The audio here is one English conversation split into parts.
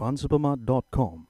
fundsupermart.com.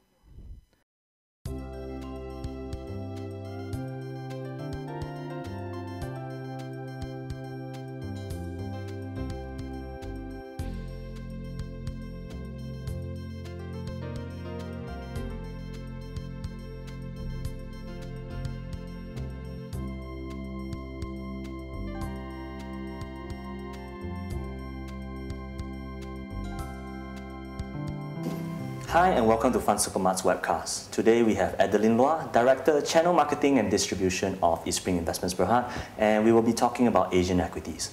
Hi and welcome to Fund Supermart's webcast. Today we have Adeline Loa, Director, Channel Marketing and Distribution of Eastspring Investments Berhad, and we will be talking about Asian equities.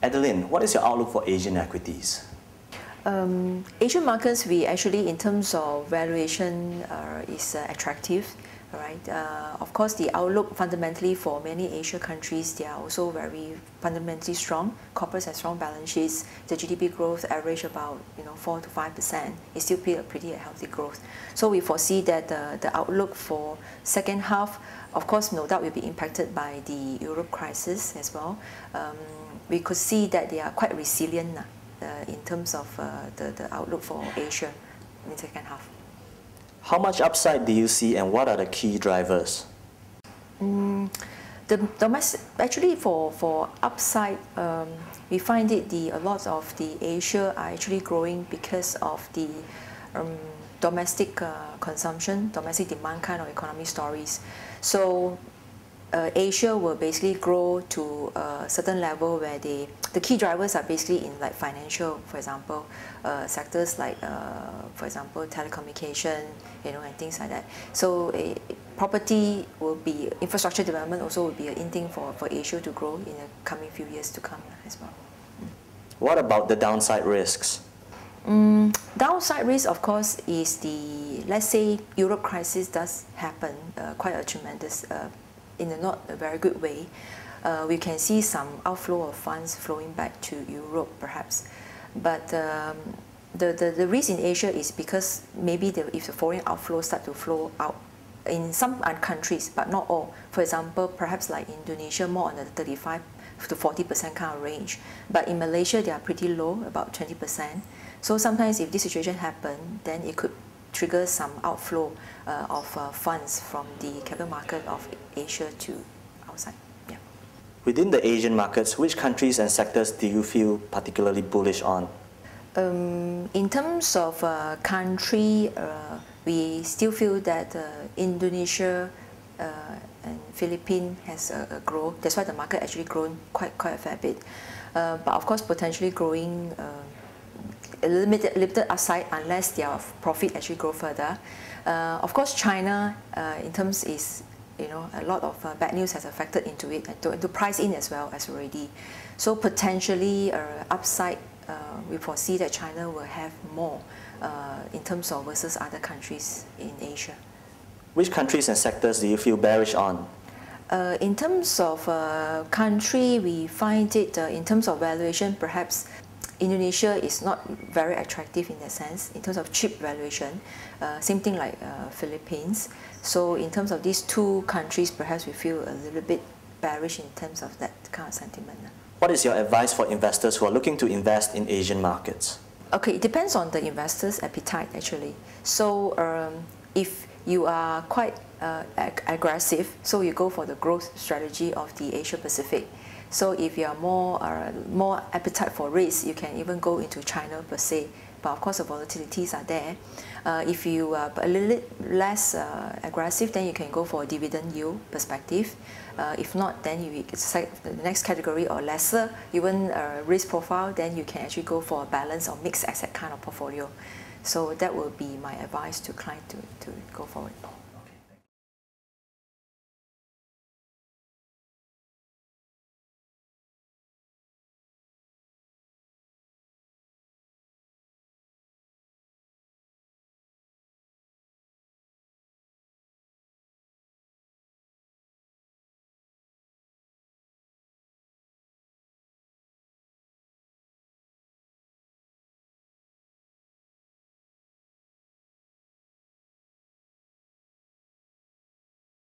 Adeline, what is your outlook for Asian equities? Asian markets, we actually, in terms of valuation, is attractive. Right. Of course, the outlook fundamentally for many Asian countries, they are also very fundamentally strong. Corporates have strong balance sheets. The GDP growth average about 4 to 5%. It's still pretty healthy growth. So we foresee that the outlook for second half, of course, no doubt will be impacted by the Europe crisis as well. We could see that they are quite resilient in terms of the outlook for Asia in the second half. How much upside do you see and what are the key drivers? Actually, for upside, we find it a lot of the Asia are actually growing because of the domestic consumption, domestic demand kind of economy stories. So Asia will basically grow to a certain level where the key drivers are basically in like financial, for example, sectors like, for example, telecommunication, and things like that. So property will be, infrastructure development also will be an in thing for Asia to grow in the coming few years to come as well. What about the downside risks? Downside risk, of course, is let's say Europe crisis does happen, quite a tremendous, in a not a very good way. We can see some outflow of funds flowing back to Europe, perhaps. But the risk in Asia is because maybe if the foreign outflows start to flow out in some countries, but not all. For example, perhaps like Indonesia, more on the 35 to 40% kind of range. But in Malaysia, they are pretty low, about 20%. So sometimes if this situation happens, then it could trigger some outflow of funds from the capital market of Asia to outside. Yeah. Within the Asian markets, which countries and sectors do you feel particularly bullish on? In terms of country, we still feel that Indonesia and Philippines has a growth. That's why the market actually grown quite a fair bit. But of course, potentially growing a limited upside unless their profit actually grow further. Of course, China, in terms is, a lot of bad news has affected into it and to price in as well as already. So potentially upside, we foresee that China will have more in terms of versus other countries in Asia. Which countries and sectors do you feel bearish on? In terms of country, we find it in terms of valuation, perhaps Indonesia is not very attractive in that sense, in terms of cheap valuation. Same thing like Philippines. So in terms of these two countries, perhaps we feel a little bit bearish in terms of that kind of sentiment. What is your advice for investors who are looking to invest in Asian markets? Okay, it depends on the investor's appetite actually. So if you are quite aggressive, so you go for the growth strategy of the Asia Pacific. So if you are more appetite for risk, you can even go into China per se. But of course, the volatilities are there. If you are a little bit less aggressive, then you can go for a dividend yield perspective. If not, then you select the next category or lesser, even risk profile, then you can actually go for a balanced or mixed asset kind of portfolio. So that will be my advice to client to go forward.